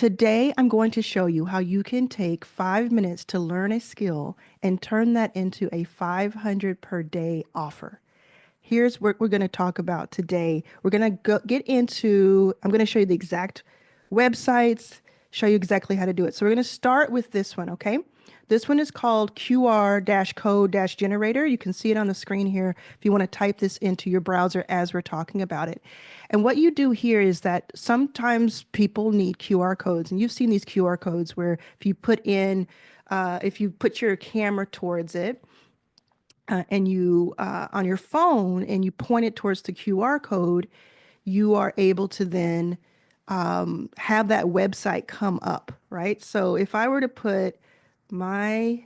Today, I'm going to show you how you can take 5 minutes to learn a skill and turn that into a 500 per day offer. Here's what we're going to talk about today. We're going to get into, I'm going to show you the exact websites, show you exactly how to do it. So we're going to start with this one, okay? This one is called QR-code-generator. You can see it on the screen here if you want to type this into your browser as we're talking about it. And what you do here is that sometimes people need QR codes, and you've seen these QR codes where if you put your camera towards it, and you on your phone and you point it towards the QR code, you are able to then have that website come up, right? So if I were to put my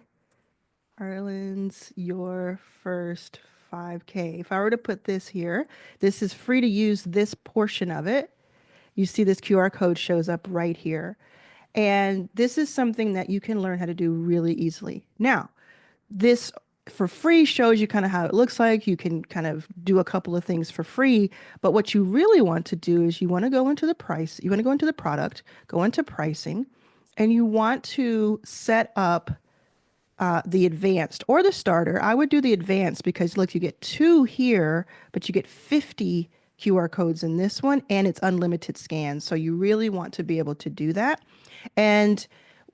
Arlan's Your First 5K, if I were to put this here, this is free to use this portion of it. You see this QR code shows up right here. And this is something that you can learn how to do really easily. Now, this for free shows you kind of how it looks like. You can kind of do a couple of things for free, but what you really want to do is you want to go into the price, you want to go into the product, go into pricing, and you want to set up the advanced or the starter. I would do the advanced because look, you get two here, but you get 50 QR codes in this one and it's unlimited scans. So you really want to be able to do that. And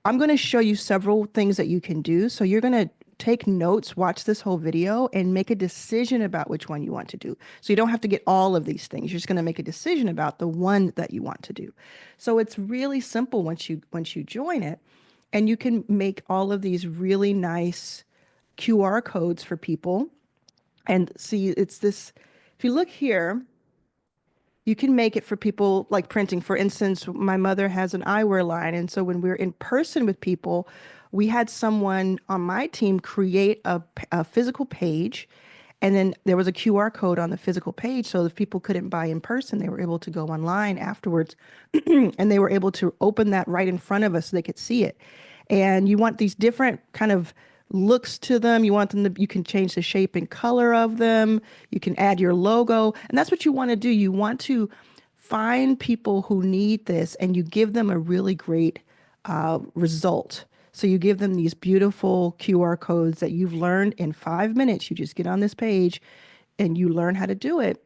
I'm going to show you several things that you can do. So you're going to take notes, watch this whole video, and make a decision about which one you want to do. So you don't have to get all of these things. You're just going to make a decision about the one that you want to do. So it's really simple once you join it, and you can make all of these really nice QR codes for people. And see, it's this, if you look here, you can make it for people like printing. For instance, my mother has an eyewear line. And so when we're in person with people, we had someone on my team create a physical page. And then there was a QR code on the physical page. So if people couldn't buy in person, they were able to go online afterwards and they were able to open that right in front of us so they could see it. And you want these different kind of looks to them. You want them to, you can change the shape and color of them. You can add your logo. And that's what you want to do. You want to find people who need this and you give them a really great result. So you give them these beautiful QR codes that you've learned in 5 minutes. You just get on this page and you learn how to do it.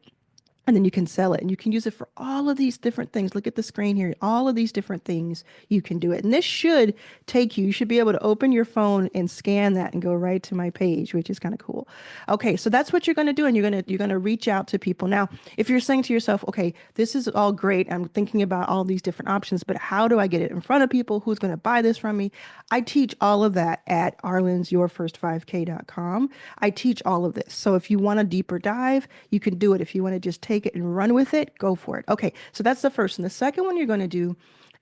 And then you can sell it and you can use it for all of these different things. Look at the screen here. All of these different things you can do it. And this should take you should be able to open your phone and scan that and go right to my page, which is kind of cool. Okay, so that's what you're going to do. And you're going to reach out to people. Now, if you're saying to yourself, okay, this is all great. I'm thinking about all these different options, but how do I get it in front of people? Who's going to buy this from me? I teach all of that at arlansyourfirst5k.com. I teach all of this. So if you want a deeper dive, you can do it. If you want to just take it and run with it, go for it. Okay, so that's the first. And the second one you're going to do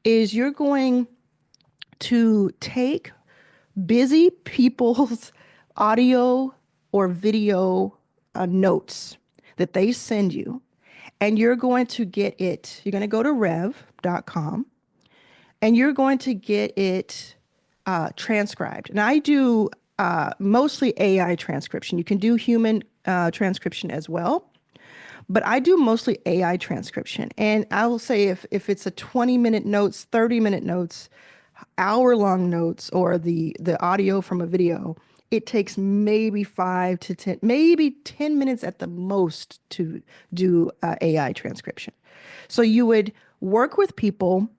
is you're going to take busy people's audio or video notes that they send you, and you're going to get it. You're going to go to rev.com and you're going to get it transcribed. And I do mostly AI transcription. You can do human transcription as well. But I do mostly AI transcription. And I will say if it's a 20-minute notes, 30-minute notes, hour-long notes, or the audio from a video, it takes maybe 5 to 10, maybe 10 minutes at the most to do AI transcription. So you would work with people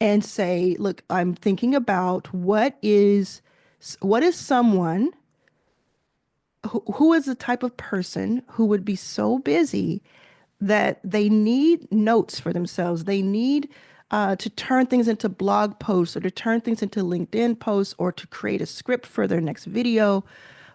and say, look, I'm thinking about what is someone who is the type of person who would be so busy that they need notes for themselves. They need to turn things into blog posts or to turn things into LinkedIn posts or to create a script for their next video.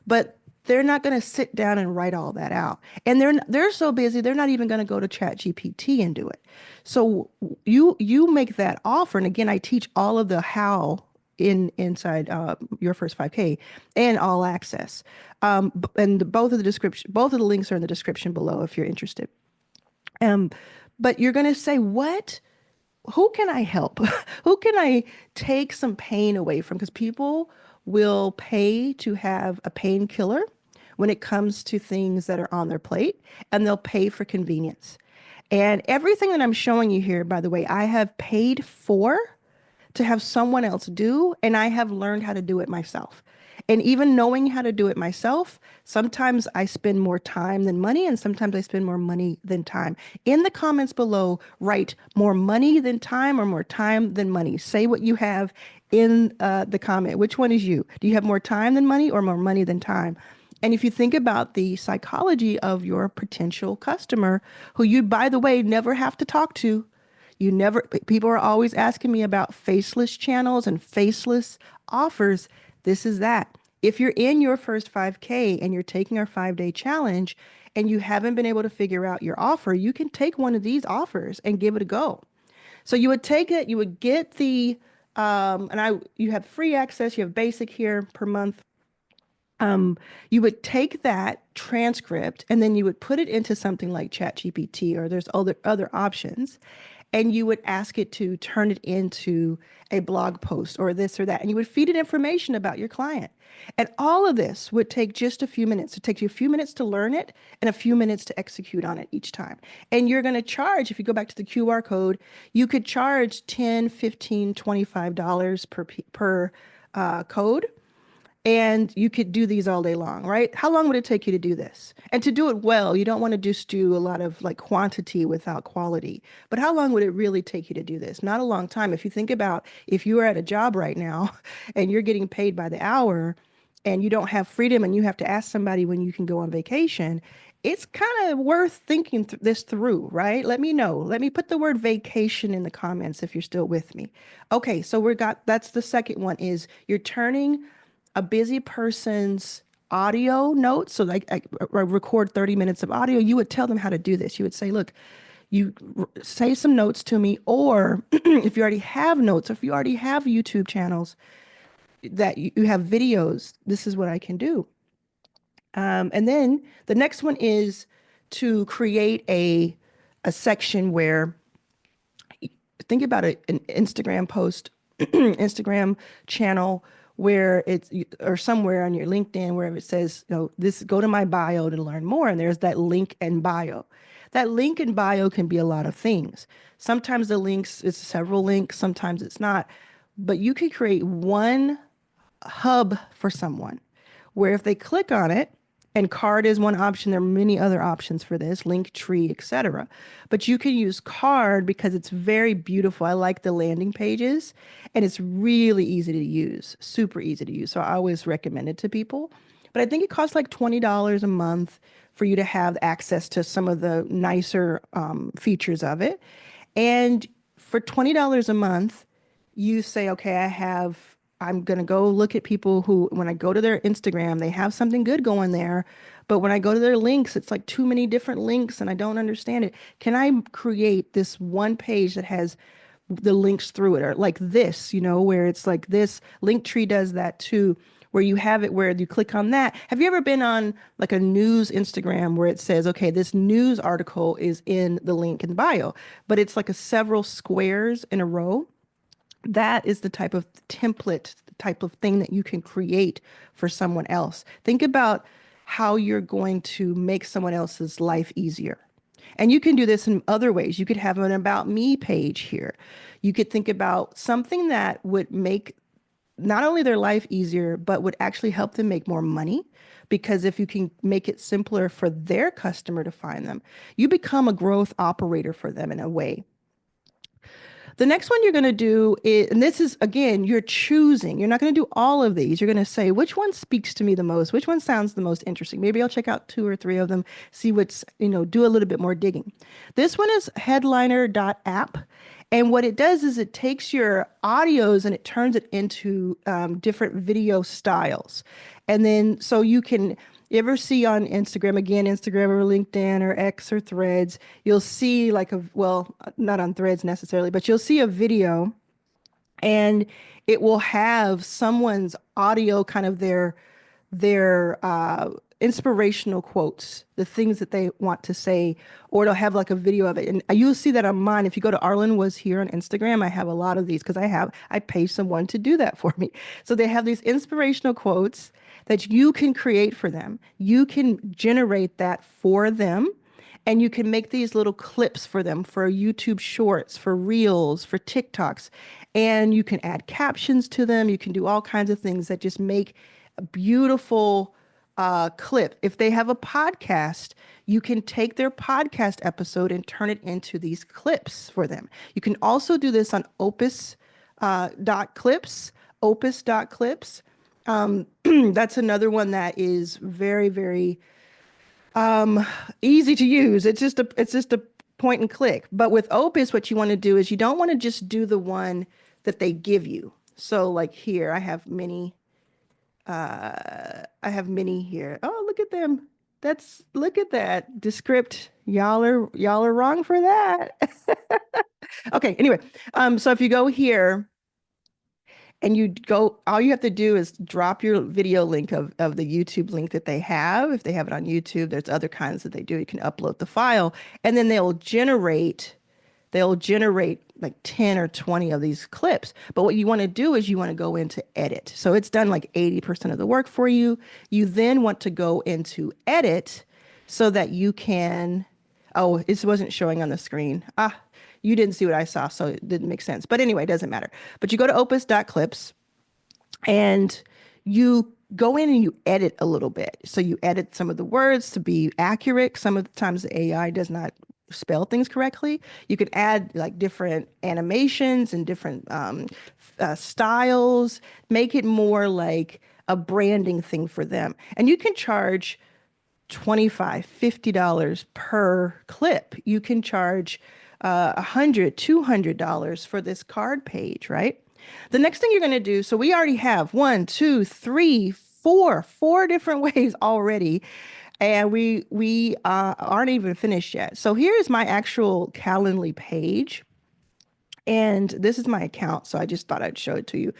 But they're not going to sit down and write all that out. And they're so busy, they're not even going to go to ChatGPT and do it. So you make that offer. And again, I teach all of the how inside your first 5K and all access. And both of the links are in the description below if you're interested. But you're going to say, who can I help? Who can I take some pain away from? Because people will pay to have a painkiller when it comes to things that are on their plate, and they'll pay for convenience. And everything that I'm showing you here, by the way, I have paid for to have someone else do, and I have learned how to do it myself. And even knowing how to do it myself, sometimes I spend more time than money, and sometimes I spend more money than time. In the comments below, write more money than time or more time than money. Say what you have in the comment. Which one is you? Do you have more time than money or more money than time? And if you think about the psychology of your potential customer, who you, by the way, never have to talk to, you never, people are always asking me about faceless channels and faceless offers. This is that. If you're in your first 5K and you're taking our 5-day challenge and you haven't been able to figure out your offer, you can take one of these offers and give it a go. So you would take it, you would get the, you have free access, you have basic here per month. You would take that transcript and then you would put it into something like ChatGPT, or there's other options, and you would ask it to turn it into a blog post or this or that, and you would feed it information about your client. And all of this would take just a few minutes. It takes you a few minutes to learn it and a few minutes to execute on it each time. And you're going to charge, if you go back to the QR code, you could charge 10, 15, $25 per code, and you could do these all day long, right? How long would it take you to do this? And to do it well, you don't want to just do a lot of like quantity without quality. But how long would it really take you to do this? Not a long time. If you think about, if you are at a job right now and you're getting paid by the hour and you don't have freedom and you have to ask somebody when you can go on vacation, it's kind of worth thinking this through, right? Let me know. Let me put the word vacation in the comments if you're still with me. Okay, so that's the second one, is you're turning a busy person's audio notes. So like I record 30 minutes of audio, you would tell them how to do this. You would say, look, say some notes to me, or if you already have notes, if you already have YouTube channels that you have videos, this is what I can do. And then the next one is to create a section where, think about an Instagram post, Instagram channel where it's, or somewhere on your LinkedIn where it says, this, go to my bio to learn more. And there's that link in bio. That link in bio can be a lot of things. Sometimes the links, it's several links, sometimes it's not. But you could create one hub for someone where if they click on it, and card is one option, there are many other options for this, Linktree, etc. But you can use card because it's very beautiful. I like the landing pages and it's really easy to use, super easy to use. So I always recommend it to people. But I think it costs like $20 a month for you to have access to some of the nicer features of it. And for $20 a month, you say, okay, I'm going to go look at people who, when I go to their Instagram, they have something good going there. But when I go to their links, it's like too many different links and I don't understand it. Can I create this one page that has the links through it, or like this, where it's like this? Linktree does that too, where you have it where you click on that. Have you ever been on like a news Instagram where it says, okay, this news article is in the link in the bio, but it's like several squares in a row? That is the type of template, the type of thing that you can create for someone else. Think about how you're going to make someone else's life easier. And you can do this in other ways. You could have an about me page here. You could think about something that would make not only their life easier, but would actually help them make more money. Because if you can make it simpler for their customer to find them, you become a growth operator for them in a way. The next one you're going to do is, and this is, again, you're choosing. You're not going to do all of these. You're going to say, which one speaks to me the most? Which one sounds the most interesting? Maybe I'll check out 2 or 3 of them, see what's, do a little bit more digging. This one is headliner.app. And what it does is it takes your audios and it turns it into different video styles. And then, so you can, you ever see on Instagram, again, Instagram or LinkedIn or X or Threads, you'll see like well, not on Threads necessarily, but you'll see a video and it will have someone's audio, kind of their inspirational quotes, the things that they want to say, or it'll have like a video of it. And you'll see that on mine. If you go to Arlan Was Here on Instagram, I have a lot of these because I pay someone to do that for me. So they have these inspirational quotes that you can create for them. You can generate that for them. And you can make these little clips for them for YouTube shorts, for reels, for TikToks. And you can add captions to them. You can do all kinds of things that just make a beautiful clip. If they have a podcast, you can take their podcast episode and turn it into these clips for them. You can also do this on dot clips, dot clips. That's another one that is very, very easy to use. It's just a point and click. But with Opus, what you want to do is you don't want to just do the one that they give you. So like here, I have many here. Oh, look at them. Look at that. Descript. Y'all are wrong for that. Okay, anyway. So if you go here and you go, all you have to do is drop your video link of the YouTube link that they have. If they have it on YouTube, there's other kinds that they do. You can upload the file, and then they'll generate like 10 or 20 of these clips. But what you want to do is you want to go into edit. So it's done like 80% of the work for you. You then want to go into edit so that you can, oh, it wasn't showing on the screen. You didn't see what I saw, so it didn't make sense. But anyway, it doesn't matter. But you go to opus.clips and you go in and you edit a little bit. So you edit some of the words to be accurate. Some of the times the AI does not spell things correctly. You can add like different animations and different styles, make it more like a branding thing for them. And you can charge $25, $50 per clip. You can charge $100, $200 for this card page, right? The next thing you're going to do, so we already have one, two, three, four different ways already, and we aren't even finished yet. So here's my actual Calendly page. And this is my account, so I just thought I'd show it to you.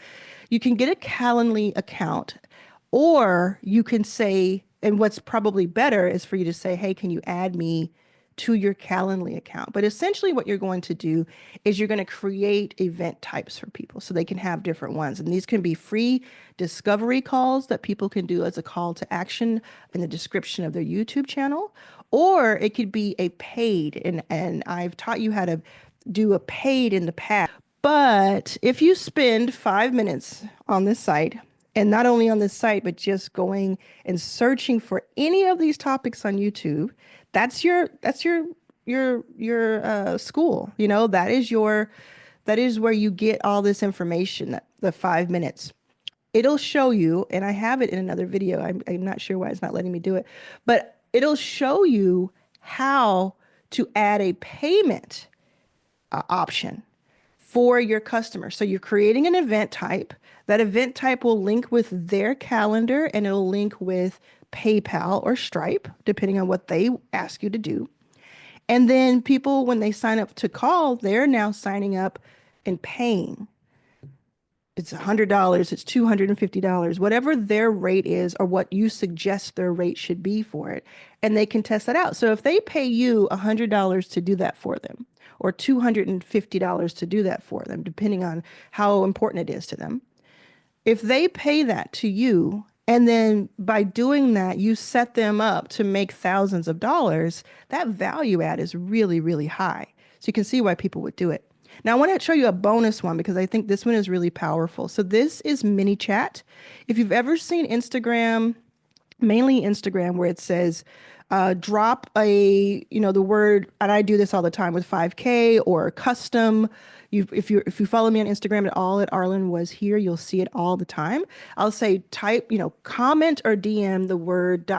You can get a Calendly account, or you can say, and what's probably better is for you to say, hey, can you add me to your Calendly account? But essentially what you're going to do is you're going to create event types for people so they can have different ones. And these can be free discovery calls that people can do as a call to action in the description of their YouTube channel, or it could be a paid, and I've taught you how to do a paid in the past. But if you spend 5 minutes on this site, and not only on this site, but just going and searching for any of these topics on YouTube, that's your school. You know, that is where you get all this information, the 5 minutes. It'll show you, and I have it in another video. I'm not sure why it's not letting me do it, but it'll show you how to add a payment option for your customer. So you're creating an event type. That event type will link with their calendar, and it'll link with PayPal or Stripe, depending on what they ask you to do. And then people, when they sign up to call, they're now signing up and paying. It's $100, it's $250, whatever their rate is or what you suggest their rate should be for it. And they can test that out. So if they pay you $100 to do that for them, or $250 to do that for them, depending on how important it is to them, if they pay that to you, and then by doing that, you set them up to make thousands of dollars, that value add is really, really high. So you can see why people would do it. Now, I want to show you a bonus one because I think this one is really powerful. So this is mini chat. If you've ever seen Instagram, mainly Instagram, where it says, drop the word, and I do this all the time with 5K or custom. If you follow me on Instagram at all at Arlan was here, you'll see it all the time. I'll say type, comment or DM the word ...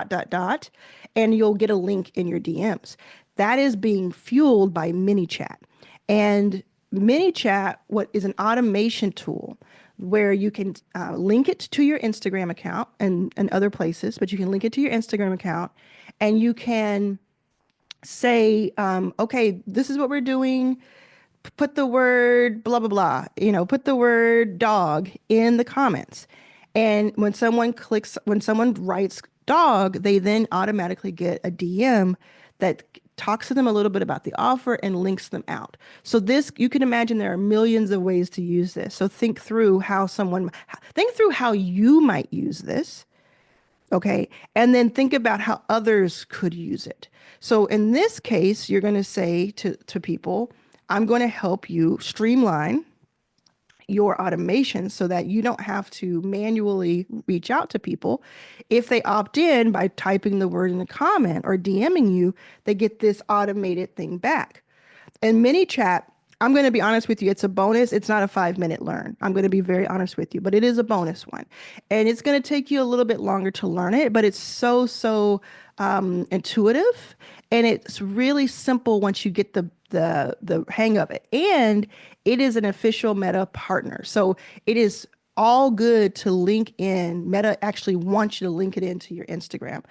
and you'll get a link in your DMs. That is being fueled by mini chat. And mini chat, what is an automation tool where you can link it to your Instagram account and other places, but you can link it to your Instagram account, and you can say, okay, this is what we're doing. Put the word blah, blah, blah, put the word dog in the comments. And when someone writes dog, they then automatically get a DM that talks to them a little bit about the offer and links them out. So this, you can imagine there are millions of ways to use this. So think through how you might use this. Okay. And then think about how others could use it. So in this case, you're going to say to people, I'm going to help you streamline your automation so that you don't have to manually reach out to people. If they opt in by typing the word in the comment or DMing you, they get this automated thing back. And ManyChat, I'm going to be honest with you, it's a bonus. It's not a 5 minute learn. I'm going to be very honest with you, but it is a bonus one. And it's going to take you a little bit longer to learn it, but it's intuitive, and it's really simple once you get the hang of it. And it is an official Meta partner. So it is all good to link in. Meta actually wants you to link it into your Instagram.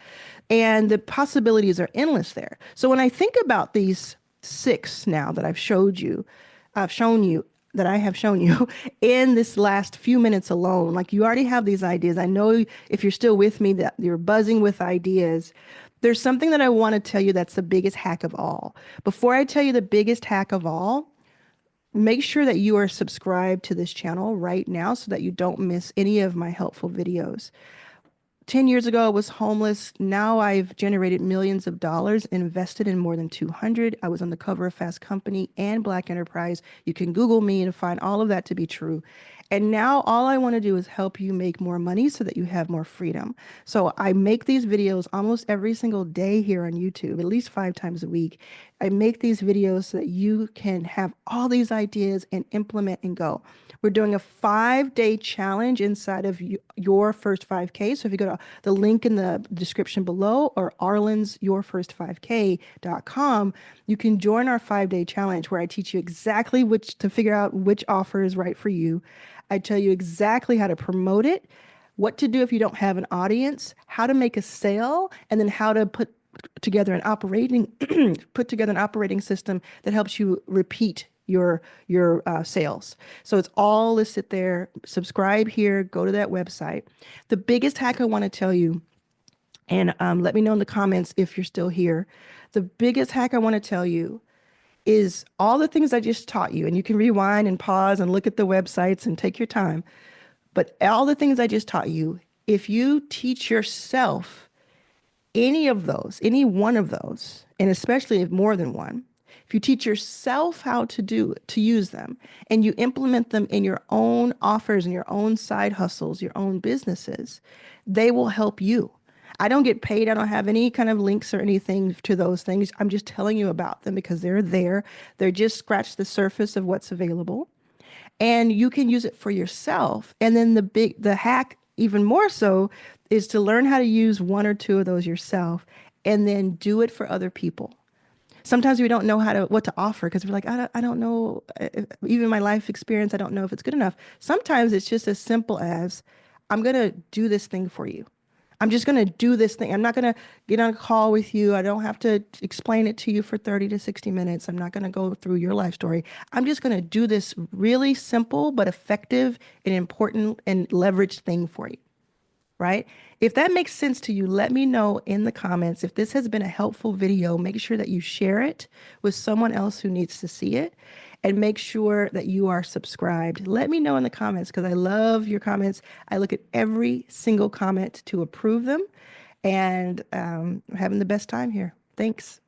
And the possibilities are endless there. So when I think about these six now that I've shown you, that I have shown you in this last few minutes alone, like you already have these ideas. I know if you're still with me that you're buzzing with ideas. There's something that I want to tell you that's the biggest hack of all. Before I tell you the biggest hack of all, make sure that you are subscribed to this channel right now so that you don't miss any of my helpful videos. 10 years ago, I was homeless. Now I've generated millions of dollars, invested in more than 200. I was on the cover of Fast Company and Black Enterprise. You can Google me and find all of that to be true. And now all I want to do is help you make more money so that you have more freedom. So I make these videos almost every single day here on YouTube, at least 5 times a week. I make these videos so that you can have all these ideas and implement and go. We're doing a 5-day challenge inside of your first 5K. So if you go to the link in the description below or Arlan's yourfirst5k.com, you can join our 5-day challenge where I teach you exactly which to figure out which offer is right for you. I tell you exactly how to promote it, what to do if you don't have an audience, how to make a sale, and then how to together an operating put together an operating system that helps you repeat your sales. So it's all listed there. Subscribe here. Go to that website. The biggest hack I want to tell you, and let me know in the comments if you're still here. The biggest hack I want to tell you is all the things I just taught you, and you can rewind and pause and look at the websites and take your time. But all the things I just taught you, if you teach yourself any of those, any one of those, and especially if more than one, if you teach yourself how to do it, to use them, and you implement them in your own offers and your own side hustles, your own businesses, they will help you. I don't get paid. I don't have any kind of links or anything to those things. I'm just telling you about them because they're there. They're just scratch the surface of what's available, and you can use it for yourself. And then the hack, even more so, is to learn how to use one or two of those yourself and then do it for other people. Sometimes we don't know what to offer because we're like, I don't know, even my life experience, I don't know if it's good enough. Sometimes it's just as simple as, I'm going to do this thing for you. I'm just going to do this thing. I'm not going to get on a call with you. I don't have to explain it to you for 30 to 60 minutes. I'm not going to go through your life story. I'm just going to do this really simple but effective and important and leveraged thing for you. Right? If that makes sense to you, let me know in the comments. If this has been a helpful video, make sure that you share it with someone else who needs to see it, and make sure that you are subscribed. Let me know in the comments because I love your comments. I look at every single comment to approve them, and I'm having the best time here. Thanks.